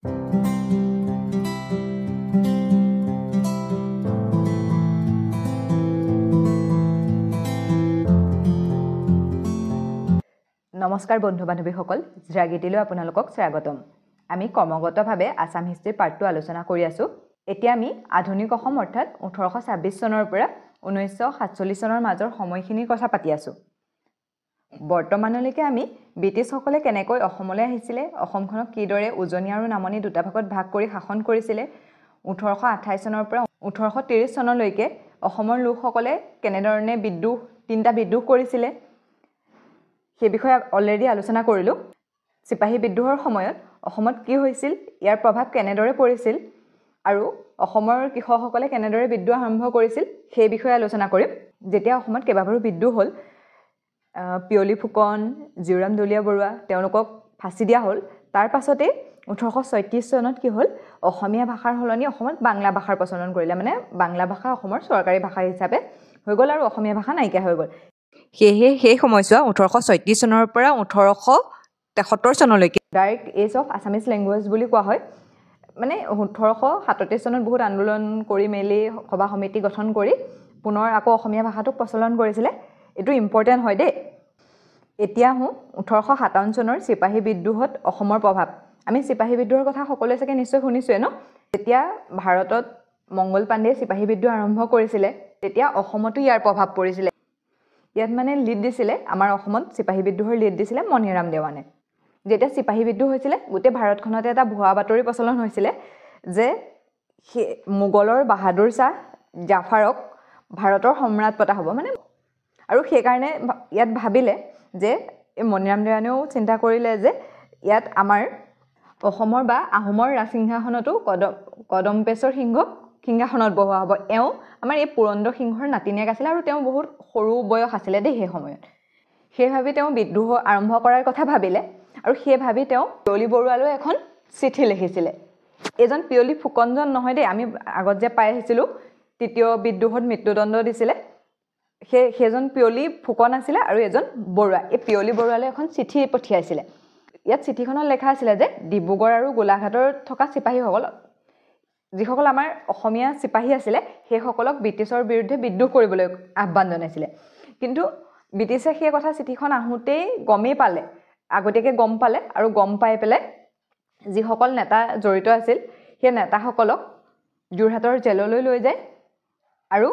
নমস্কাৰ বন্ধু বান্ধৱীসকল, জিৰাগীতিলৈ আপোনালোকক স্বাগতম। আমি কৰ্মগতভাৱে আসাম হিষ্ট্ৰী পাৰ্ট 2 আলোচনা কৰি আছোঁ। এতিয়া আমি আধুনিক অসম অৰ্থাৎ 1826 চনৰ পৰা 1947 চনৰ মাজৰ সময়খিনিৰ কথা পাতি আছোঁ। বৰ্তমানলৈকে আমি ব্ৰিটিছসকলে কেনেকৈ অসমলৈ আহিছিলে, অসমখনক কিদৰে উজনি আৰু নামনি দুটা ভাগত ভাগ কৰি শাসন কৰিছিলে, 1828 চনৰ পৰা 1830 চনলৈকে অসমৰ লোকসকলে কেনেধৰণে তিনিটা বিদ্ৰোহ কৰিছিলে সেই বিষয়ে অলৰেডি আলোচনা কৰিলোঁ। চিপাহী বিদ্ৰোহৰ সময়ত অসমত কি হৈছিল, ইয়াৰ প্ৰভাৱ কেনেদৰে পৰিছিল আৰু অসমৰ কৃষকসকলে কেনেদৰে বিদ্ৰোহ আৰম্ভ কৰিছিল সেই বিষয়ে আলোচনা কৰিম। যেতিয়া অসমত কেইবাবাৰো বিদ্ৰোহ হ'ল, পিয়লি ফুকন, জীউৰাম দলীয়া বৰুৱা তেওঁলোকক ফাঁচি দিয়া হ'ল। তাৰ পাছতে 1836 চনত কি হ'ল, অসমীয়া ভাষাৰ সলনি অসমত বাংলা ভাষাৰ প্ৰচলন কৰিলে। মানে বাংলা ভাষা অসমৰ চৰকাৰী ভাষা হিচাপে হৈ গ'ল আৰু অসমীয়া ভাষা নাইকিয়া হৈ গ'ল। সেয়েহে সেই সময়ছোৱা 1836 চনৰ পৰা 1873 চনলৈকে direct age of Assamese language বুলি কোৱা হয়। মানে 1837 চনত বহুত আন্দোলন কৰি মেলি সভা সমিতি গঠন কৰি পুনৰ আকৌ অসমীয়া ভাষাটোক প্ৰচলন কৰিছিলে। এইটো ইম্পৰ্টেণ্ট হয় দেই। এতিয়া আহোঁ 1857 চনৰ চিপাহী বিদ্ৰোহত অসমৰ প্ৰভাৱ। আমি চিপাহী বিদ্ৰোহৰ কথা সকলোৱে চাগে নিশ্চয় শুনিছোৱে ন? যেতিয়া ভাৰতত মংগল পাণ্ডেয়ে চিপাহী বিদ্ৰোহ আৰম্ভ কৰিছিলে, তেতিয়া অসমতো ইয়াৰ প্ৰভাৱ পৰিছিলে। ইয়াত মানে লিড দিছিলে, আমাৰ অসমত চিপাহী বিদ্ৰোহৰ লিড দিছিলে মণিৰাম দেৱানে। যেতিয়া চিপাহী বিদ্ৰোহ হৈছিলে, গোটেই ভাৰতখনতে এটা ভুৱা বাতৰি প্ৰচলন হৈছিলে যে মোগলৰ বাহাদুৰ শ্বাহ জাফাৰক ভাৰতৰ সম্ৰাট পতা হ'ব। মানে আৰু সেইকাৰণে ইয়াত ভাবিলে যে মণিৰাম দেৱানেও চিন্তা কৰিলে যে ইয়াত আমাৰ অসমৰ বা আহোমৰ ৰাজসিংহাসনতো কদম্বেশ্বৰ সিংহক সিংহাসনত বহোৱা হ'ব। এওঁ আমাৰ এই পুৰন্দৰ সিংহৰ নাতিনীয়েক আছিলে আৰু তেওঁ বহুত সৰু বয়স আছিলে দেই সেই সময়ত। সেই ভাবি তেওঁ বিদ্ৰোহ আৰম্ভ কৰাৰ কথা ভাবিলে আৰু সেই ভাবি তেওঁ পিয়লি বৰুৱালৈ এখন চিঠি লিখিছিলে। এজন পিয়লি ফুকনজন নহয় দেই, আমি আগত যে পাই আহিছিলোঁ তৃতীয় বিদ্ৰোহত মৃত্যুদণ্ড দিছিলে, সেইজন পিয়লি ফুকন আছিলে আৰু এজন বৰুৱা। এই পিয়লি বৰুৱালৈ এখন চিঠি পঠিয়াইছিলে। ইয়াত চিঠিখনত লেখা আছিলে যে ডিব্ৰুগড় আৰু গোলাঘাটৰ থকা চিপাহীসকল, যিসকল আমাৰ অসমীয়া চিপাহী আছিলে, সেইসকলক ব্ৰিটিছৰ বিৰুদ্ধে বিদ্ৰোহ কৰিবলৈ আহ্বান জনাইছিলে। কিন্তু ব্ৰিটিছে সেই কথা চিঠিখন আহোঁতেই গমেই পালে, আগতীয়াকৈ গম পালে আৰু গম পাই পেলাই যিসকল নেতা জড়িত আছিল সেই নেতাসকলক যোৰহাটৰ জেললৈ লৈ যায় আৰু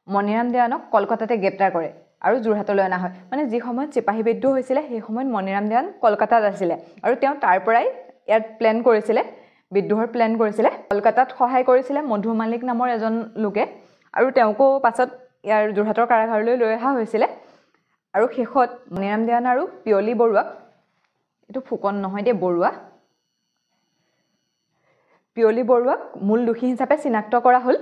মণিৰাম দেৱানক কলকাতাতে গ্ৰেপ্তাৰ কৰে আৰু যোৰহাটলৈ অনা হয়। মানে যি সময়ত চিপাহী বিদ্ৰোহ হৈছিলে সেই সময়ত মণিৰাম দেৱান কলকাতাত আছিলে আৰু তেওঁ তাৰ পৰাই ইয়াত প্লেন কৰিছিলে, বিদ্ৰোহৰ প্লেন কৰিছিলে। কলকাতাত সহায় কৰিছিলে মধু মালিক নামৰ এজন লোকে আৰু তেওঁকো পাছত ইয়াৰ যোৰহাটৰ কাৰাগাৰলৈ লৈ অহা হৈছিলে। আৰু শেষত মণিৰাম দেৱান আৰু পিয়লি বৰুৱাক, এইটো ফুকন নহয় দেই, বৰুৱা, পিয়লি বৰুৱাক মূল দোষী হিচাপে চিনাক্ত কৰা হ'ল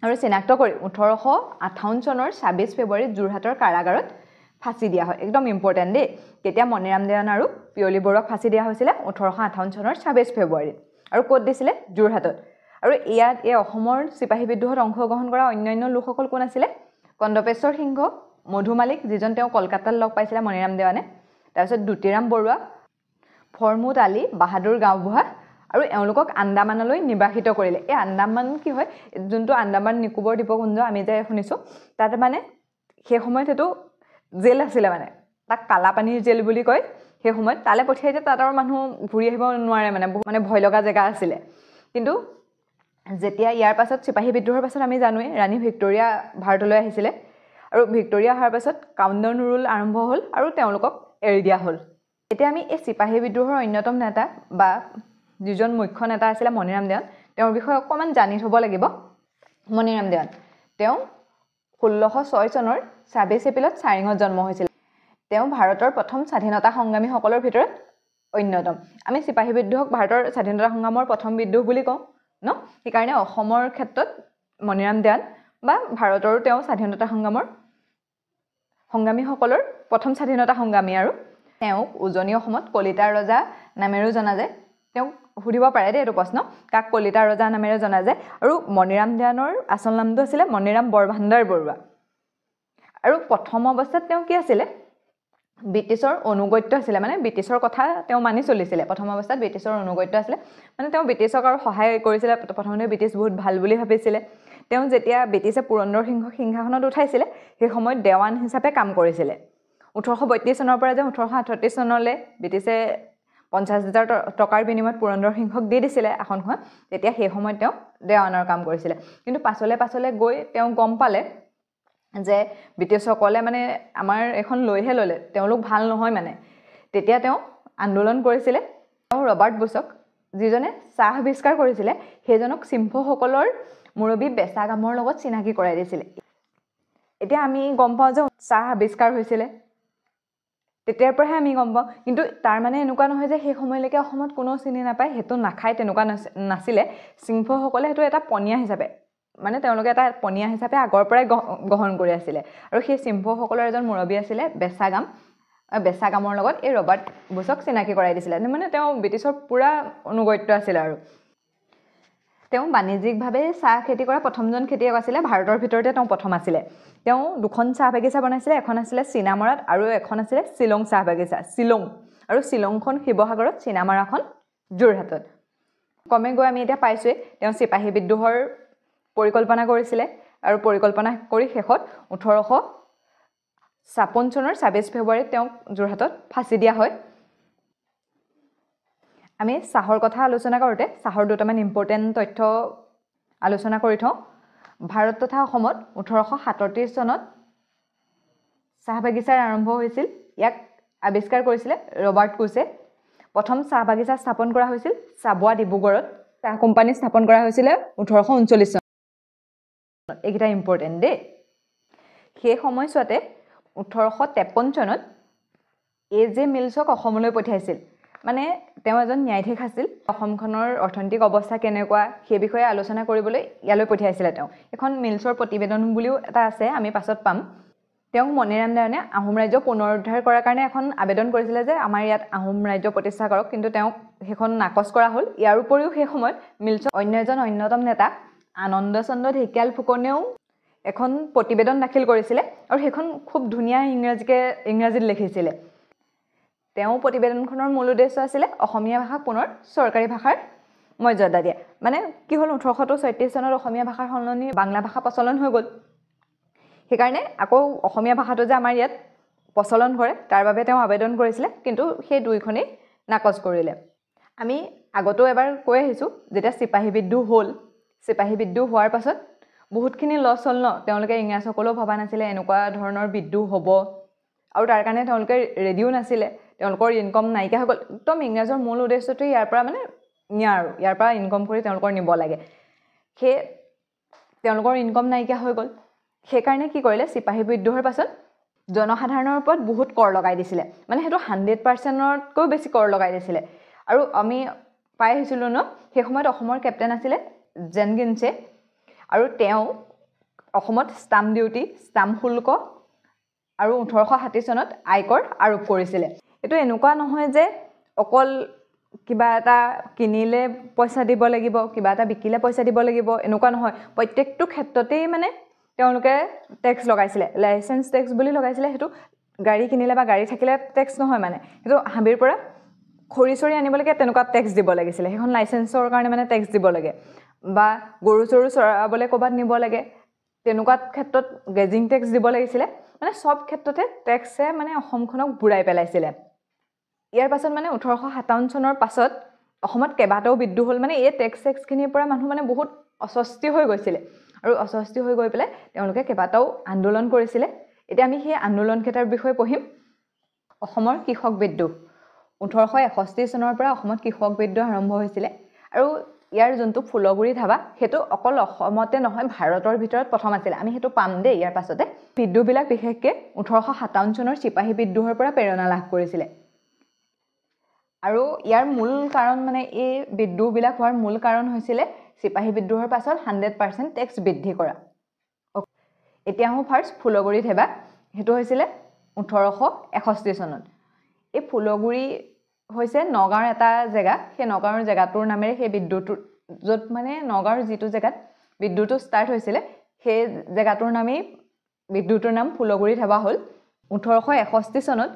আৰু চিনাক্ত কৰি 1858 চনৰ 26 ফেব্ৰুৱাৰীত যোৰহাটৰ কাৰাগাৰত ফাঁচি দিয়া হয়। একদম ইম্পৰ্টেণ্ট দেই। তেতিয়া মণিৰাম দেৱান আৰু পিয়লি বৰুৱাক ফাঁচি দিয়া হৈছিলে 1858 চনৰ 26 ফেব্ৰুৱাৰীত। আৰু ক'ত দিছিলে? যোৰহাটত। আৰু ইয়াত এই অসমৰ চিপাহী বিদ্ৰোহত অংশগ্ৰহণ কৰা অন্যান্য লোকসকল কোন আছিলে? কদম্বেশ্বৰ সিংহ, মধু মালিক, যিজন তেওঁ কলকাতাত লগ পাইছিলে মণিৰাম দেৱানে, তাৰপিছত দুতিৰাম বৰুৱা, ফৰমুদ আলী, বাহাদুৰ গাঁওবুঢ়া, আৰু এওঁলোকক আন্দামানলৈ নিৰ্বাসিত কৰিলে। এই আন্দামান কি হয়, যোনটো আন্দামান নিকোবৰ দ্বীপপুঞ্জ আমি যে শুনিছোঁ, তাতে মানে সেই সময়ত সেইটো জেল আছিলে, মানে তাক কালাপানীৰ জেল বুলি কয়। সেই সময়ত তালৈ পঠিয়াই দিয়ে, তাত আৰু মানুহ ঘূৰি আহিব নোৱাৰে, মানে ভয় লগা জেগা আছিলে। কিন্তু যেতিয়া ইয়াৰ পাছত চিপাহী বিদ্ৰোহৰ পাছত আমি জানোৱেই ৰাণী ভিক্টৰিয়া ভাৰতলৈ আহিছিলে আৰু ভিক্টৰিয়া অহাৰ পাছত কাউণ্টাৰ ৰুল আৰম্ভ হ'ল আৰু তেওঁলোকক এৰি দিয়া হ'ল। এতিয়া আমি এই চিপাহী বিদ্ৰোহৰ অন্যতম নেতা বা যিজন মুখ্য নেতা আছিলে মণিৰাম দেৱান, তেওঁৰ বিষয়ে অকণমান জানি থ'ব লাগিব। মণিৰাম দেৱান তেওঁ 1606 চনৰ 26 এপ্ৰিলত চাৰিঙত জন্ম হৈছিল। তেওঁ ভাৰতৰ প্ৰথম স্বাধীনতা সংগ্ৰামীসকলৰ ভিতৰত অন্যতম। আমি চিপাহী বিদ্ৰোহক ভাৰতৰ স্বাধীনতা সংগ্ৰামৰ প্ৰথম বিদ্ৰোহ বুলি কওঁ ন? সেইকাৰণে অসমৰ ক্ষেত্ৰত মণিৰাম দেৱান বা ভাৰতৰো তেওঁ স্বাধীনতা সংগ্ৰামীসকলৰ প্ৰথম স্বাধীনতা সংগ্ৰামী। আৰু তেওঁক উজনি অসমত কলিতা ৰজা নামেৰেও জনা যায়। তেওঁক সুধিব পাৰে দেই এইটো প্ৰশ্ন, কাক কলিতা ৰজা নামেৰে জনা যায়? আৰু মণিৰাম দেৱানৰ আচল নামটো আছিলে মণিৰাম বৰভাণ্ডাৰ বৰুৱা। আৰু প্ৰথম অৱস্থাত তেওঁ কি আছিলে? ব্ৰিটিছৰ অনুগত্য আছিলে মানে ব্ৰিটিছৰ কথা তেওঁ মানি চলিছিলে প্ৰথম অৱস্থাত ব্ৰিটিছৰ অনুগত্য আছিলে মানে তেওঁ ব্ৰিটিছক আৰু সহায় কৰিছিলে প্ৰথমতে ব্ৰিটিছ বহুত ভাল বুলি ভাবিছিলে তেওঁ যেতিয়া ব্ৰিটিছে পুৰন্দৰ সিংহাসনত উঠাইছিলে সেই সময়ত দেৱান হিচাপে কাম কৰিছিলে 1832 চনৰ পৰা যে 1838 চনলৈ ব্ৰিটিছে 50,000 টকাৰ বিনিময়ত পুৰন্দৰ সিংহক দি দিছিলে আসনখন তেতিয়া সেই সময়ত তেওঁ দেৱানৰ কাম কৰিছিলে কিন্তু পাছলে গৈ তেওঁ গম পালে যে ব্ৰিটিছসকলে মানে আমাৰ এখন লৈহে ললে তেওঁলোক ভাল নহয় মানে তেতিয়া তেওঁ আন্দোলন কৰিছিলে তেওঁ ৰবাৰ্ট বুছক যিজনে চাহ আৱিষ্কাৰ কৰিছিলে সেইজনক চিম্ফসকলৰ মুৰব্বী বেছাগামৰ লগত চিনাকি কৰাই দিছিলে এতিয়া আমি গম পাওঁ যে চাহ আৱিষ্কাৰ হৈছিলে তেতিয়াৰ পৰাহে আমি গম পাওঁ কিন্তু তাৰ মানে এনেকুৱা নহয় যে সেই সময়লৈকে অসমত কোনো চিনি নাপায় হেতু নাখায় তেনেকুৱা নাছিলে চিম্ফসকলে হেতু এটা পনীয়া হিচাপে মানে তেওঁলোকে এটা পনীয়া হিচাপে আগৰ পৰাই গ্ৰহণ কৰি আছিলে আৰু সেই চিম্ফসকলৰ এজন মুৰব্বী আছিলে বেছাগামৰ লগত এই ৰবাৰ্ট বুছক চিনাকি কৰাই দিছিলে মানে তেওঁ ব্ৰিটিছৰ পুৰা অনুগত্য আছিল আৰু তেওঁ বাণিজ্যিকভাৱে চাহ খেতি কৰা প্ৰথমজন খেতিয়ক আছিলে ভাৰতৰ ভিতৰতে তেওঁ প্ৰথম আছিলে তেওঁ দুখন চাহ বাগিচা বনাইছিলে এখন আছিলে চিনামৰাত আৰু এখন আছিলে শিলং চাহ বাগিচা শিলং আৰু শিলংখন শিৱসাগৰত চিনামৰাখন যোৰহাটত কমে গৈ আমি এতিয়া পাইছোৱে তেওঁ চিপাহী বিদ্ৰোহৰ পৰিকল্পনা কৰিছিলে আৰু পৰিকল্পনা কৰি শেষত 1856 চনৰ 26 ফেব্ৰুৱাৰীত তেওঁক যোৰহাটত ফাঁচি দিয়া হয় আমি চাহৰ কথা আলোচনা কৰোঁতে চাহৰ দুটামান ইম্পৰ্টেণ্ট তথ্য আলোচনা কৰি থওঁ ভাৰত তথা অসমত 1837 চনত চাহ বাগিচাৰ আৰম্ভ হৈছিল ইয়াক আৱিষ্কাৰ কৰিছিলে ৰবাৰ্ট কুছে প্ৰথম চাহ বাগিচা স্থাপন কৰা হৈছিল চাবুৱা ডিব্ৰুগড়ত চাহ কোম্পানী স্থাপন কৰা হৈছিলে 1839 চনত এইকেইটা ইম্পৰ্টেণ্ট দেই সেই সময়ছোৱাতে 1853 চনত এজে মিলছক অসমলৈ পঠিয়াইছিল মানে তেওঁ এজন ন্যায়াধীশ আছিল অসমখনৰ অৰ্থনৈতিক অৱস্থা কেনেকুৱা সেই বিষয়ে আলোচনা কৰিবলৈ ইয়ালৈ পঠিয়াইছিলে তেওঁ এখন মিলছৰ প্ৰতিবেদন বুলিও এটা আছে আমি পাছত পাম তেওঁ মণিৰাম দেৱানে আহোম ৰাজ্য পুনৰুদ্ধাৰ কৰাৰ কাৰণে এখন আবেদন কৰিছিলে যে আমাৰ ইয়াত আহোম ৰাজ্য প্ৰতিষ্ঠা কৰক কিন্তু তেওঁক সেইখন নাকচ কৰা হ'ল ইয়াৰ উপৰিও সেই সময়ত মিলছৰ অন্য এজন অন্যতম নেতা আনন্দ চন্দ্ৰ ঢেকিয়াল ফুকনেও এখন প্ৰতিবেদন দাখিল কৰিছিলে আৰু সেইখন খুব ধুনীয়া ইংৰাজীত লিখিছিলে তেওঁ প্ৰতিবেদনখনৰ মূল উদ্দেশ্য আছিলে অসমীয়া ভাষাক পুনৰ চৰকাৰী ভাষাৰ মৰ্যাদা দিয়া মানে কি হ'ল 1836 চনত অসমীয়া ভাষাৰ সলনি বাংলা ভাষা প্ৰচলন হৈ গ'ল সেইকাৰণে আকৌ অসমীয়া ভাষাটো যে আমাৰ ইয়াত প্ৰচলন কৰে তাৰ বাবে তেওঁ আবেদন কৰিছিলে কিন্তু সেই দুইখনেই নাকচ কৰিলে আমি আগতেও এবাৰ কৈ আহিছোঁ যেতিয়া চিপাহী বিদ্ৰোহ হ'ল চিপাহী বিদ্ৰোহ হোৱাৰ পাছত বহুতখিনি লছ হ'ল ন তেওঁলোকে ইংৰাজসকলেও ভবা নাছিলে এনেকুৱা ধৰণৰ বিদ্ৰোহ হ'ব আৰু তাৰ কাৰণে তেওঁলোকে ৰেডিও নাছিলে তেওঁলোকৰ ইনকম নাইকিয়া হৈ গ'ল একদম ইংৰাজৰ মূল উদ্দেশ্যটো ইয়াৰ পৰা মানে ইয়াৰ পৰা ইনকম কৰি তেওঁলোকৰ নিব লাগে সেই তেওঁলোকৰ ইনকম নাইকিয়া হৈ গ'ল সেইকাৰণে কি কৰিলে চিপাহী বিদ্ৰোহৰ পাছত জনসাধাৰণৰ ওপৰত বহুত কৰ লগাই দিছিলে মানে সেইটো 100%তকৈ বেছি কৰ লগাই দিছিলে আৰু আমি পাই আহিছিলোঁ ন সেই সময়ত অসমৰ কেপ্টেইন আছিলে জেনগিনছে আৰু তেওঁ অসমত ষ্টাম্প ডিউটি ষ্টাম্প শুল্ক আৰু 1860 চনত আয়কৰ আৰোপ কৰিছিলে এইটো এনেকুৱা নহয় যে অকল কিবা এটা কিনিলে পইচা দিব লাগিব কিবা এটা বিকিলে পইচা দিব লাগিব এনেকুৱা নহয় প্ৰত্যেকটো ক্ষেত্ৰতেই মানে তেওঁলোকে টেক্স লগাইছিলে লাইসেন্স টেক্স বুলি লগাইছিলে সেইটো গাড়ী কিনিলে বা গাড়ী থাকিলে টেক্স নহয় মানে সেইটো হাবিৰ পৰা খৰি চৰি আনিবলৈকে তেনেকুৱা টেক্স দিব লাগিছিলে সেইখন লাইসেন্সৰ কাৰণে মানে টেক্স দিব লাগে বা গৰু চৰু চৰাবলৈ ক'বাত নিব লাগে তেনেকুৱা ক্ষেত্ৰত গেজিং টেক্স দিব লাগিছিলে মানে সব ক্ষেত্ৰতে টেক্সে মানে অসমখনক বুঢ়াই পেলাইছিলে ইয়াৰ পাছত মানে 1857 চনৰ পাছত অসমত কেইবাটাও বিদ্ৰোহ হ'ল মানে এই টেক্সখিনিৰ পৰা মানুহ মানে বহুত অস্বস্তি হৈ গৈছিলে আৰু অস্বস্তি হৈ গৈ পেলাই তেওঁলোকে কেইবাটাও আন্দোলন কৰিছিলে এতিয়া আমি সেই আন্দোলনকেইটাৰ বিষয়ে পঢ়িম অসমৰ কৃষক বিদ্ৰোহ 1861 চনৰ পৰা অসমত কৃষক বিদ্ৰোহ আৰম্ভ হৈছিলে আৰু ইয়াৰ যোনটো ফুলগুৰি ধাবা সেইটো অকল অসমতে নহয় ভাৰতৰ ভিতৰত প্ৰথম আছিল আমি সেইটো পাম দেই ইয়াৰ পাছতে বিদ্ৰোহবিলাক বিশেষকৈ 1857 চনৰ চিপাহী বিদ্ৰোহৰ পৰা প্ৰেৰণা লাভ কৰিছিলে আৰু ইয়াৰ মূল কাৰণ মানে এই বিদ্ৰোহবিলাক হোৱাৰ মূল কাৰণ হৈছিলে চিপাহী বিদ্ৰোহৰ পাছত 100% টেক্স বৃদ্ধি কৰা এতিয়া আহোঁ ফাৰ্ষ্ট ফুলগুৰি ধাবা সেইটো হৈছিলে 1861 চনত এই ফুলগুৰি হৈছে নগাঁৱৰ এটা জেগা সেই নগাঁৱৰ জেগাটোৰ নামেৰে সেই বিদ্ৰোহটো য'ত মানে নগাঁৱৰ যিটো জেগাত বিদ্ৰোহটো ষ্টাৰ্ট হৈছিলে সেই জেগাটোৰ নামেই বিদ্ৰোহটোৰ নাম ফুলগুৰি ধাবা হ'ল 1861 চনত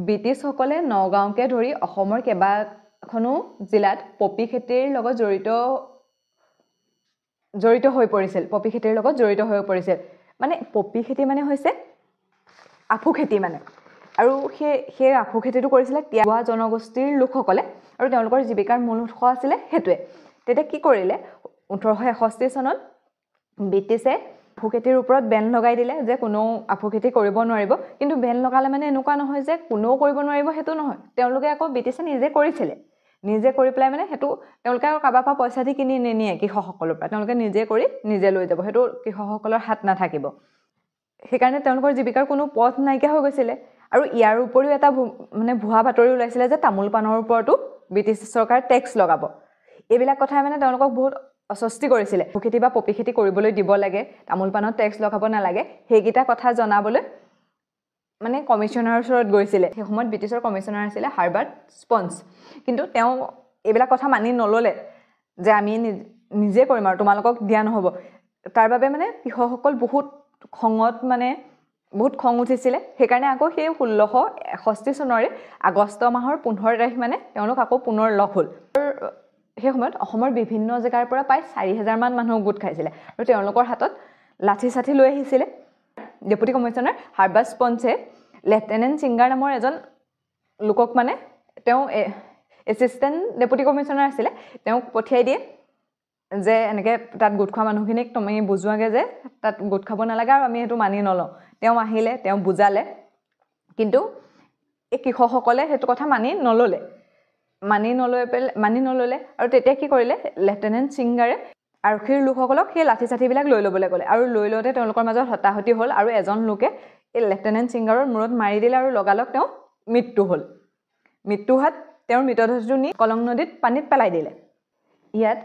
ব্ৰিটিছসকলে নগাঁওকে ধৰি অসমৰ কেইবাখনো জিলাত পপী খেতিৰ লগত জড়িত হৈ পৰিছিল মানে পপী খেতি মানে হৈছে আফু খেতি মানে আৰু সেই আফু খেতিটো কৰিছিলে তিৱা জনগোষ্ঠীৰ লোকসকলে আৰু তেওঁলোকৰ জীৱিকাৰ মূল উৎস আছিলে সেইটোৱে তেতিয়া কি কৰিলে 1861 চনত ব্ৰিটিছে আফু খেতিৰ ওপৰত বেন লগাই দিলে যে কোনো আফু খেতি কৰিব নোৱাৰিব কিন্তু বেন লগালে মানে এনেকুৱা নহয় যে কোনেও কৰিব নোৱাৰিব সেইটো নহয় তেওঁলোকে আকৌ ব্ৰিটিছে নিজে কৰি পেলাই মানে সেইটো তেওঁলোকে আৰু কাৰোবাৰ পৰা পইচা দি কিনি নিনিয়ে কৃষকসকলৰ পৰা তেওঁলোকে নিজে কৰি নিজে লৈ যাব সেইটো কৃষকসকলৰ হাত নাথাকিব সেইকাৰণে তেওঁলোকৰ জীৱিকাৰ কোনো পথ নাইকিয়া হৈ গৈছিলে আৰু ইয়াৰ উপৰিও এটা মানে ভুৱা বাতৰি ওলাইছিলে যে তামোল পাণৰ ওপৰতো ব্ৰিটিছ চৰকাৰ টেক্স লগাব এইবিলাক কথাই মানে তেওঁলোকক বহুত অস্বস্তি কৰিছিলে খেতি বা পপী খেতি কৰিবলৈ দিব লাগে তামোল পাণত টেক্স লগাব নালাগে সেইকেইটা কথা জনাবলৈ মানে কমিশনাৰৰ ওচৰত গৈছিলে সেই সময়ত ব্ৰিটিছৰ কমিশনাৰ আছিলে হাৰ্বাৰ্ট স্পঞ্জ কিন্তু তেওঁ এইবিলাক কথা মানি নললে যে আমি নিজে কৰিম আৰু তোমালোকক দিয়া নহব তাৰ বাবে মানে কৃষকসকল বহুত খং উঠিছিলে সেইকাৰণে আকৌ সেই 1661 চনৰে আগষ্ট মাহৰ 15 তাৰিখ মানে তেওঁলোক আকৌ পুনৰ লগ হ'ল সেই সময়ত অসমৰ বিভিন্ন জেগাৰ পৰা প্ৰায় 4000 মান মানুহ গোট খাইছিলে আৰু তেওঁলোকৰ হাতত লাঠি চাঠি লৈ আহিছিলে ডেপুটি কমিশনাৰ হাৰ্বাৰ্ট স্পঞ্জে লেফটেনেণ্ট সিংগাৰ নামৰ এজন লোকক মানে তেওঁ এছিষ্টেণ্ট ডেপুটি কমিশনাৰ আছিলে তেওঁক পঠিয়াই দিয়ে যে এনেকৈ তাত গোট খোৱা মানুহখিনিক তুমি বুজোৱাগে যে তাত গোট খাব নালাগে আৰু আমি সেইটো মানি নলওঁ তেওঁ আহিলে তেওঁ বুজালে কিন্তু এই কৃষকসকলে সেইটো কথা মানি নললে আৰু তেতিয়া কি কৰিলে লেফটেনেণ্ট সিংগাৰে আৰক্ষীৰ লোকসকলক সেই লাঠি চাঠিবিলাক লৈ ল'বলৈ ক'লে আৰু লৈ লওঁতে তেওঁলোকৰ মাজত হতাহতি হ'ল আৰু এজন লোকে এই লেফটেনেণ্ট সিংগাৰৰ মূৰত মাৰি দিলে আৰু লগালগ তেওঁ মৃত্যু হোৱাত তেওঁৰ মৃতদেহটো নি কলং নদীত পানীত পেলাই দিলে ইয়াত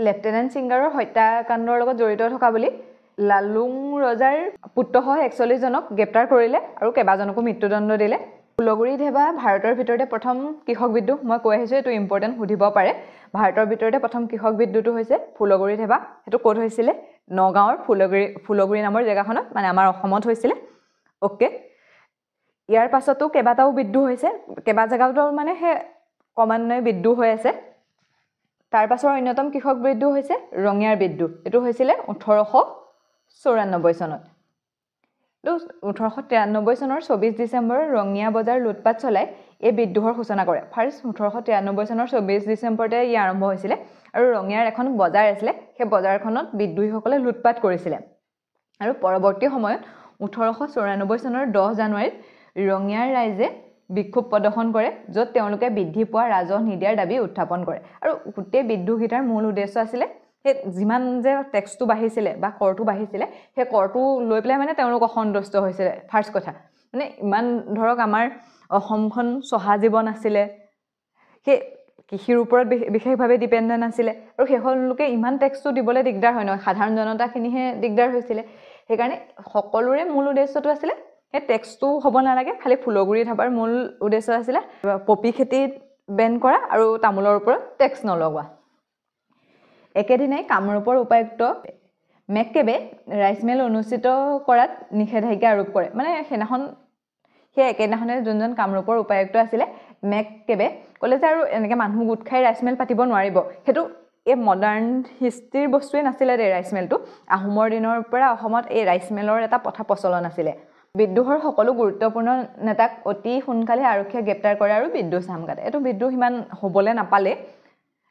লেফটেনেণ্ট সিংগাৰৰ হত্যাকাণ্ডৰ লগত জড়িত থকা বুলি লালুং ৰজাৰ পুত্ৰসহ 41 জনক গ্ৰেপ্তাৰ কৰিলে আৰু কেইবাজনকো মৃত্যুদণ্ড দিলে ফুলগুৰি ধেবা ভাৰতৰ ভিতৰতে প্ৰথম কৃষক বিদ্ৰোহ মই কৈ আহিছোঁ এইটো ইম্পৰ্টেণ্ট সুধিব পাৰে ভাৰতৰ ভিতৰতে প্ৰথম কৃষক বিদ্ৰোহটো হৈছে ফুলগুৰি ধেবা সেইটো ক'ত হৈছিলে নগাঁৱৰ ফুলগুৰি নামৰ জেগাখনত মানে আমাৰ অসমত হৈছিলে ওকে ইয়াৰ পাছতো কেইবাটাও বিদ্ৰোহ হৈছে কেইবা জেগাতো মানে সেই ক্ৰমান্বয়ে বিদ্ৰোহ হৈ আছে তাৰ পাছৰ অন্যতম কৃষক বিদ্ৰোহ হৈছে ৰঙিয়াৰ বিদ্ৰোহ এইটো হৈছিলে 1894 চনত 1893 চনৰ 24 ডিচেম্বৰ ৰঙিয়া বজাৰ লুটপাট চলাই এই বিদ্ৰোহৰ সূচনা কৰে ফাৰ্ষ্ট 1893 চনৰ 24 ডিচেম্বৰতে ই আৰম্ভ হৈছিলে আৰু ৰঙিয়াৰ এখন বজাৰ আছিলে সেই বজাৰখনত বিদ্ৰোহীসকলে লুটপাট কৰিছিলে আৰু পৰৱৰ্তী সময়ত 1894 চনৰ 10 জানুৱাৰীত ৰঙিয়াৰ ৰাইজে বিক্ষোভ প্ৰদৰ্শন কৰে য'ত তেওঁলোকে বৃদ্ধি পোৱা ৰাজহ নিদিয়াৰ দাবী উত্থাপন কৰে আৰু গোটেই বিদ্ৰোহীটাৰ মূল উদ্দেশ্য আছিলে সেই যিমান যে টেক্সটো বাঢ়িছিলে বা কৰটো বাঢ়িছিলে সেই কৰটো লৈ পেলাই মানে তেওঁলোক অসন্তুষ্ট হৈছিলে ফাৰ্ষ্ট কথা মানে ইমান ধৰক আমাৰ অসমখন চহা জীৱন আছিলে সেই কৃষিৰ ওপৰত বিশেষভাৱে ডিপেণ্ডেণ্ট আছিলে আৰু সেইসকলোকে ইমান টেক্সটো দিবলৈ দিগদাৰ হয় নহয় সাধাৰণ জনতাখিনিহে দিগদাৰ হৈছিলে সেইকাৰণে সকলোৰে মূল উদ্দেশ্যটো আছিলে সেই টেক্সটো হ'ব নালাগে খালি ফুলগুৰি ধাবাৰ মূল উদ্দেশ্য আছিলে পপী খেতিত বেন কৰা আৰু তামোলৰ ওপৰত টেক্স নলগোৱা একেদিনাই কামৰূপৰ উপায়ুক্ত মেককেবে ৰাইচ মিল অনুষ্ঠিত কৰাত নিষেধাজ্ঞা আৰোপ কৰে মানে সেই একেদিনাখনে যোনজন কামৰূপৰ উপায়ুক্ত আছিলে মেককেবে ক'লে যে আৰু এনেকৈ মানুহ গোট খাই ৰাইচ মিল পাতিব নোৱাৰিব সেইটো এই মডাৰ্ণ হিষ্ট্ৰীৰ বস্তুৱে নাছিলে দেই ৰাইচ মিলটো আহোমৰ দিনৰ পৰা অসমত এই ৰাইচ মিলৰ এটা প্ৰথা প্ৰচলন আছিলে বিদ্ৰোহৰ সকলো গুৰুত্বপূৰ্ণ নেতাক অতি সোনকালে আৰক্ষীয়ে গ্ৰেপ্তাৰ কৰে আৰু বিদ্ৰোহ চাম কাটে এইটো বিদ্ৰোহ ইমান হ'বলৈ নাপালে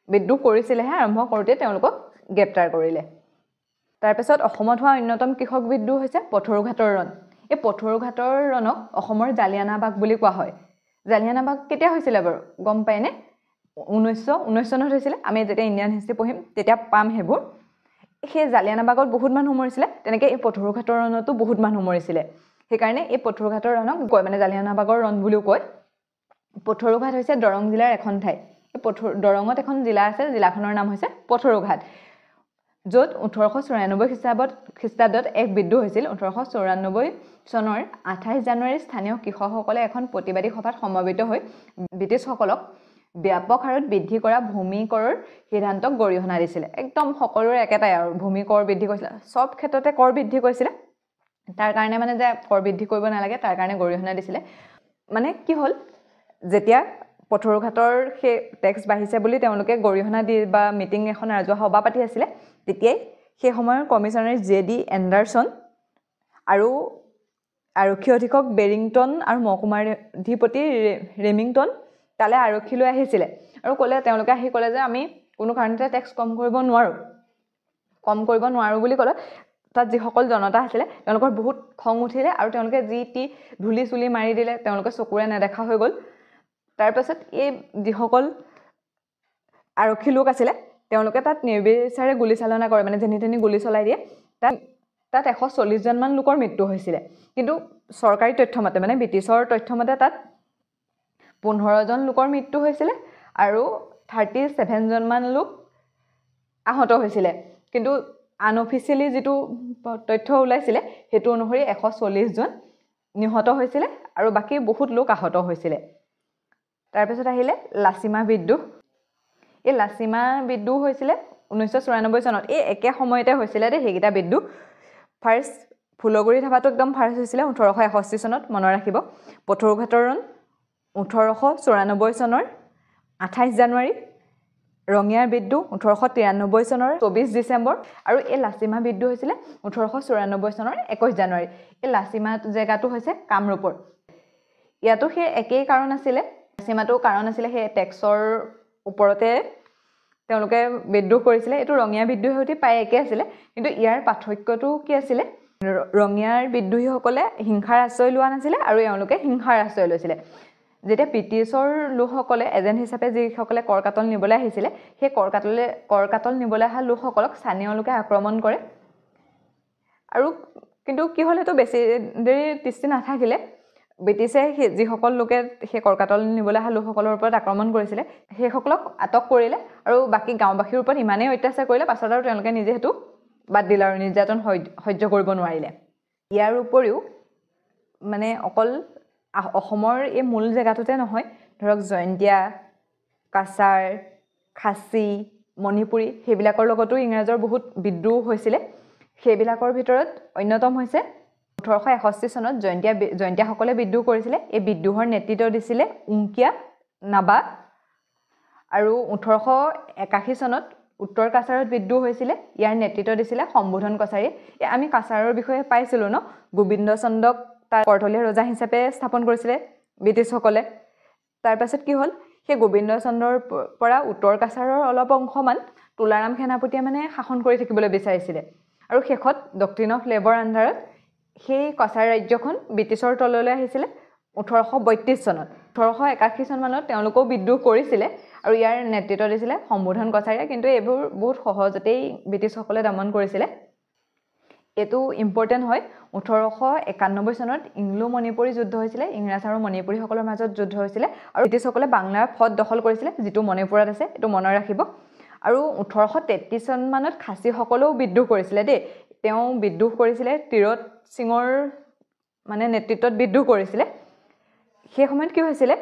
বিদ্ৰোহ কৰিছিলেহে আৰম্ভ কৰোঁতে তেওঁলোকক গ্ৰেপ্তাৰ কৰিলে তাৰপিছত অসমত হোৱা অন্যতম কৃষক বিদ্ৰোহ হৈছে পথৰুঘাটৰ ৰণ এই পথৰুঘাটৰ ৰণক অসমৰ জালিয়ানাবাগ বুলি কোৱা হয় জালিয়ানাবাগ কেতিয়া হৈছিলে বাৰু গম পায়নে 1919 চনত হৈছিলে আমি যেতিয়া ইণ্ডিয়ান হিষ্ট্ৰী পঢ়িম তেতিয়া পাম সেইবোৰ সেই জালিয়ানাবাগত বহুত মানুহ মৰিছিলে তেনেকৈ এই পথৰুঘাটৰ ৰণতো বহুত মানুহ মৰিছিলে সেইকাৰণে এই পথৰুঘাটৰ ৰণক কয় মানে জালিয়ানাবাগৰ ৰণ বুলিও কয় পথৰুঘাট হৈছে দৰং জিলাৰ এখন ঠাই এই দৰঙত এখন জিলা আছে জিলাখনৰ নাম হৈছে পথৰুঘাট য'ত 1894 খ্ৰীষ্টাব্দত এক বিদ্ৰোহ হৈছিল 1894 চনৰ 28 জানুৱাৰী স্থানীয় কৃষকসকলে এখন প্ৰতিবাদী সভাত সমবেত হৈ ব্ৰিটিছসকলক ব্যাপক হাৰত বৃদ্ধি কৰা ভূমি কৰৰ সিদ্ধান্তক গৰিহণা দিছিলে একদম সকলোৰে একেটাই আৰু ভূমি কৰ বৃদ্ধি কৰিছিলে সব ক্ষেত্ৰতে কৰ বৃদ্ধি কৰিছিলে তাৰ কাৰণে মানে যে কৰ বৃদ্ধি কৰিব নালাগে তাৰ কাৰণে গৰিহণা দিছিলে মানে কি হ'ল যেতিয়া পথৰুঘাটৰ সেই টেক্স বাঢ়িছে বুলি তেওঁলোকে গৰিহণা দি বা মিটিং এখন ৰাজহুৱা সভা পাতি আছিলে তেতিয়াই সেই সময়ৰ কমিশ্যনাৰ JD এণ্ডাৰছন আৰু আৰক্ষী অধীক্ষক বেৰিংটন আৰু মহকুমাধিপতি ৰেমিংটন তালৈ আৰক্ষী লৈ আহিছিলে আৰু তেওঁলোকে আহি ক'লে যে আমি কোনো কাৰণতে টেক্স কম কৰিব নোৱাৰোঁ বুলি ক'লে তাত যিসকল জনতা আছিলে তেওঁলোকৰ বহুত খং উঠিলে আৰু তেওঁলোকে যি টি ধূলি চুলি মাৰি দিলে তেওঁলোকে চকুৰে নেদেখা হৈ গ'ল তাৰপাছত এই যিসকল আৰক্ষী লোক আছিলে তেওঁলোকে তাত নিৰ্বিচাৰে গুলীচালনা কৰে মানে যেনি তেনি গুলী চলাই দিয়ে তাত 140 জনমান লোকৰ মৃত্যু হৈছিলে কিন্তু চৰকাৰী তথ্যমতে মানে ব্ৰিটিছৰ তথ্যমতে তাত 15 জন লোকৰ মৃত্যু হৈছিলে আৰু 37 জনমান লোক আহত হৈছিলে কিন্তু আনঅফিচিয়েলি যিটো তথ্য ওলাইছিলে সেইটো অনুসৰি 140 জন নিহত হৈছিলে আৰু বাকী বহুত লোক আহত হৈছিলে তাৰপিছত আহিলে লাচিমা বিদ্ৰোহ এই লাচিমা বিদ্ৰোহ হৈছিলে 1994 চনত এই একে সময়তে হৈছিলে সেইকেইটা বিদ্ৰোহ ফাৰ্ষ্ট ফুলগুৰি ধাবাটো একদম ফাৰ্ষ্ট হৈছিলে 1861 চনত মনত ৰাখিব পথৰুঘাটৰ 1894 চনৰ 28 জানুৱাৰী ৰঙিয়াৰ বিদ্ৰোহ 1893 চনৰ 24 ডিচেম্বৰ আৰু এই লাচিমা বিদ্ৰোহ হৈছিলে 1894 চনৰ 21 জানুৱাৰী এই লাচিমা জেগাটো হৈছে কামৰূপৰ ইয়াতো সেই একেই কাৰণ আছিলে লাচিমাটো কাৰণ আছিলে সেই টেক্সৰ ওপৰতে তেওঁলোকে বিদ্ৰোহ কৰিছিলে এইটো ৰঙিয়া বিদ্ৰোহৰ সৈতে প্ৰায় একে আছিলে কিন্তু ইয়াৰ পাৰ্থক্যটো কি আছিলে ৰঙিয়াৰ বিদ্ৰোহীসকলে হিংসাৰ আশ্ৰয় লোৱা নাছিলে আৰু এওঁলোকে হিংসাৰ আশ্ৰয় লৈছিলে যেতিয়া ব্ৰিটিছৰ লোকসকলে এজেণ্ট হিচাপে যিসকলে কৰকাতল নিবলৈ আহিছিলে সেই কৰকাতল নিবলৈ অহা লোকসকলক স্থানীয় লোকে আক্ৰমণ কৰে আৰু কিন্তু কি হ'ল সেইটো বেছি দেৰি দৃষ্টি নাথাকিলে ব্ৰিটিছে যিসকল লোকে সেই কৰকাতল নিবলৈ অহা লোকসকলৰ ওপৰত আক্ৰমণ কৰিছিলে সেইসকলক আটক কৰিলে আৰু বাকী গাঁওবাসীৰ ওপৰত ইমানেই অত্যাচাৰ কৰিলে পাছত আৰু তেওঁলোকে নিজে সেইটো বাদ দিলে আৰু নিৰ্যাতন সহ্য কৰিব নোৱাৰিলে ইয়াৰ উপৰিও মানে অকল অসমৰ এই মূল জেগাটোতে নহয় ধৰক জয়ন্তীয়া কাছাৰ খাচী মণিপুৰী সেইবিলাকৰ লগতো ইংৰাজৰ বহুত বিদ্ৰোহ হৈছিলে সেইবিলাকৰ ভিতৰত অন্যতম হৈছে 1861 চনত জয়ন্তীয়াসকলে বিদ্ৰোহ কৰিছিলে এই বিদ্ৰোহৰ নেতৃত্ব দিছিলে উংকিয়া নাবা আৰু 1881 চনত উত্তৰ কাছাৰত বিদ্ৰোহ হৈছিলে ইয়াৰ নেতৃত্ব দিছিলে সম্বোধন কছাৰী আমি কাছাৰৰ বিষয়ে পাইছিলোঁ ন গোবিন্দ চন্দ্ৰক তাৰ কৰ্তলীয়া ৰজা হিচাপে স্থাপন কৰিছিলে ব্ৰিটিছসকলে তাৰপাছত কি হ'ল সেই গোবিন্দ চন্দ্ৰৰ পৰা উত্তৰ কাছাৰৰ অলপ অংশমান তুলাৰাম সেনাপতিয়ে মানে শাসন কৰি থাকিবলৈ বিচাৰিছিলে আৰু শেষত ডক্ট্ৰিন অফ লেবৰ আণ্ডাৰত সেই কছাৰ ৰাজ্যখন ব্ৰিটিছৰ তললৈ আহিছিলে 1832 চনত 1881 চনমানত তেওঁলোকেও বিদ্ৰোহ কৰিছিলে আৰু ইয়াৰ নেতৃত্ব দিছিলে সম্বোধন কছাৰীয়ে কিন্তু এইবোৰ বহুত সহজতেই ব্ৰিটিছসকলে দমন কৰিছিলে এটো ইম্পৰ্টেন্ট হয় 1891 চনত ইংলো মণিপুৰী যুদ্ধ হৈছিলে ইংৰাজ আৰু মণিপুৰীসকলৰ মাজত যুদ্ধ হৈছিলে আৰু ব্ৰিটিছসকলে বাংলাৰ ফট দখল কৰিছিলে যিটো মণিপুৰত আছে এটো মনত ৰাখিব আৰু 1833 চন মানত খাচীসকলেও বিদ্ৰোহ কৰিছিলে তেওঁ বিদ্ৰোহ কৰিছিলে তিৰত সিঙৰ মানে নেতৃত্বত বিদ্ৰোহ কৰিছিলে সেই সময়ত কি হৈছিলে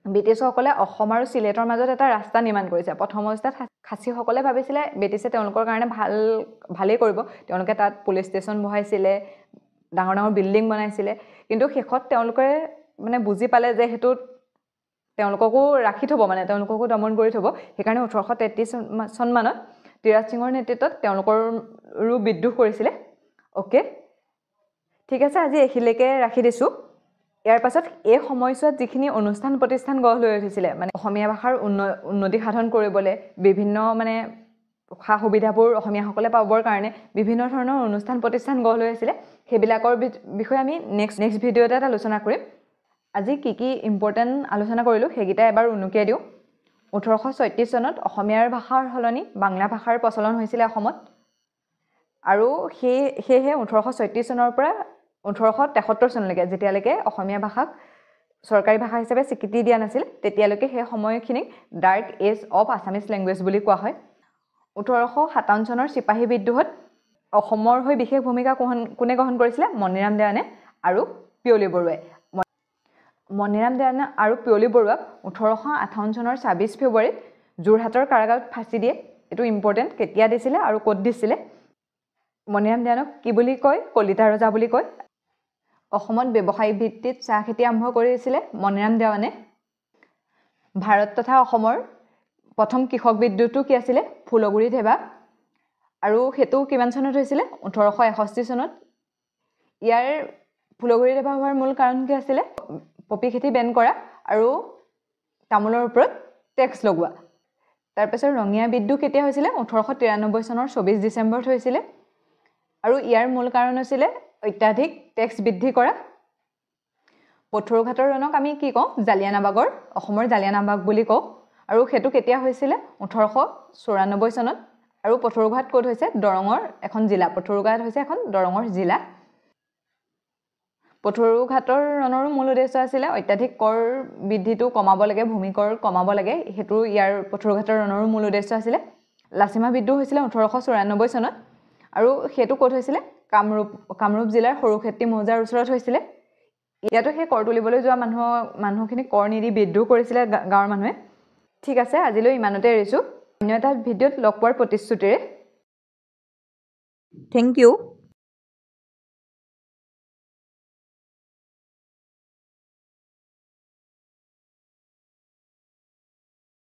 ব্ৰিটিছসকলে অসম আৰু সিলেটৰ মাজত এটা ৰাস্তা নিৰ্মাণ কৰিছে প্ৰথম অৱস্থাত খাচীসকলে ভাবিছিলে ব্ৰিটিছে তেওঁলোকৰ কাৰণে ভালেই কৰিব তেওঁলোকে তাত পুলিচ ষ্টেচন বহাইছিলে ডাঙৰ ডাঙৰ বিল্ডিং বনাইছিলে কিন্তু শেষত তেওঁলোকে মানে বুজি পালে যে হেতু তেওঁলোককো ৰাখি থব মানে তেওঁলোককো দমন কৰি থব সেইকাৰণে 1833 চন মানত তিৰত সিঙৰ নেতৃত্বত তেওঁলোকৰো বিদ্ৰোহ কৰিছিলে ওকে ঠিক আছে আজি এখিলেকে ৰাখি দিছো ইয়াৰ পাছত এই সময়ছোৱাত যিখিনি অনুষ্ঠান প্ৰতিষ্ঠান গঢ় লৈ উঠিছিলে মানে অসমীয়া ভাষাৰ উন্নতি সাধন কৰিবলৈ বিভিন্ন মানে খা সুবিধাবোৰ অসমীয়াসকলে পাবৰ কাৰণে বিভিন্ন ধৰণৰ অনুষ্ঠান প্ৰতিষ্ঠান গঢ় লৈ আহিছিলে সেইবিলাকৰ বিষয়ে আমি নেক্সট ভিডিঅ'তে আলোচনা কৰিম আজি কি ইম্পৰ্টেন্ট আলোচনা কৰিলো সেইগিটা এবাৰ উনুকিয়াই দিও 1836 চনত অসমীয়াৰ ভাষাৰ হলনি বাংলা ভাষাৰ প্ৰচলন হৈছিলে অসমত আৰু সেয়ে 1836 চনৰ পৰা 1873 চনলৈকে যেতিয়ালৈকে অসমীয়া ভাষাক সৰকাৰি ভাষা হিচাপে স্বীকৃতি দিয়া নাছিল তেতিয়ালৈকে সেই সময়খিনিক dark age of Assamese language বুলি কোৱা হয় 1857 চনৰ সিপাহী বিদ্ৰোহত অসমৰ হৈ বিশেষ ভূমিকা কোনে গ্ৰহণ কৰিছিলে মণিৰাম দেৱানে আৰু পিয়লি বৰুৱাই মণিৰাম দেৱানে আৰু পিয়লি বৰুৱাক 1858 চনৰ 26 ফেব্ৰুৱাৰীত যোৰহাটৰ কাৰাগাৰত ফাঁচি দিয়ে এটো ইম্পৰ্টেন্ট কেতিয়া দিছিলে আৰু ক'ত দিছিলে মণিৰাম দেৱানক কি বুলি কয় কলিতা ৰজা বুলি কয় অসমত ব্যৱসায়িক ভিত্তিত চাহ খেতি আৰম্ভ কৰিছিলে মণিৰাম দেৱানে ভাৰত তথা অসমৰ প্ৰথম কৃষক বিদ্ৰোহটো কি আছিলে ফুলগুৰি ধেবা আৰু সেইটো কিমান চনত হৈছিলে 1861 চনত ইয়াৰ ফুলগুৰি ধেবা হোৱাৰ মূল কাৰণ কি আছিলে পপি খেতি বেন কৰা আৰু তামোলৰ ওপৰত টেক্স লগোৱা তাৰপিছত ৰঙিয়া বিদ্ৰোহ কেতিয়া হৈছিলে 1893 চনৰ 24 ডিচেম্বৰত হৈছিলে আৰু ইয়াৰ মূল কাৰণ হৈছিলে অত্যাধিক টেক্স বৃদ্ধি কৰা পথৰুঘাটৰ ৰণক আমি কি কওঁ জালিয়ানাবাগৰ অসমৰ জালিয়ানাবাগ বুলি কওঁ আৰু সেইটো কেতিয়া হৈছিলে 1894 চনত আৰু পথৰুঘাট ক'ত হৈছে দৰঙৰ এখন জিলা পথৰুঘাট হৈছে এখন দৰঙৰ জিলা পথৰুঘাটৰ ৰণৰো মূল উদ্দেশ্য আছিলে অত্যাধিক কৰ বৃদ্ধিটো কমাব লাগে ভূমিকৰ কমাব লাগে হেতু ইয়াৰ পথৰুঘাটৰ ৰণৰো মূল উদ্দেশ্য আছিলে লাচিমা বিদ্ৰোহ হৈছিলে 1894 চনত আৰু হেতু ক'ত হৈছিলে কামৰূপ জিলাৰ সৰুক্ষেত্ৰী মৌজাৰ ওচৰত হৈছিলে ইয়াতো সেই কৰ তুলিবলৈ যোৱা মানুহখিনি কৰ নিদি বিদ্ৰোহ কৰিছিলে গাঁৱৰ মানুহে ঠিক আছে আজিলৈ ইমানতে এৰিছো অন্য এটা ভিডিঅ'ত লগ পোৱাৰ প্ৰতিশ্ৰুতিৰে থ্যাংক ইউ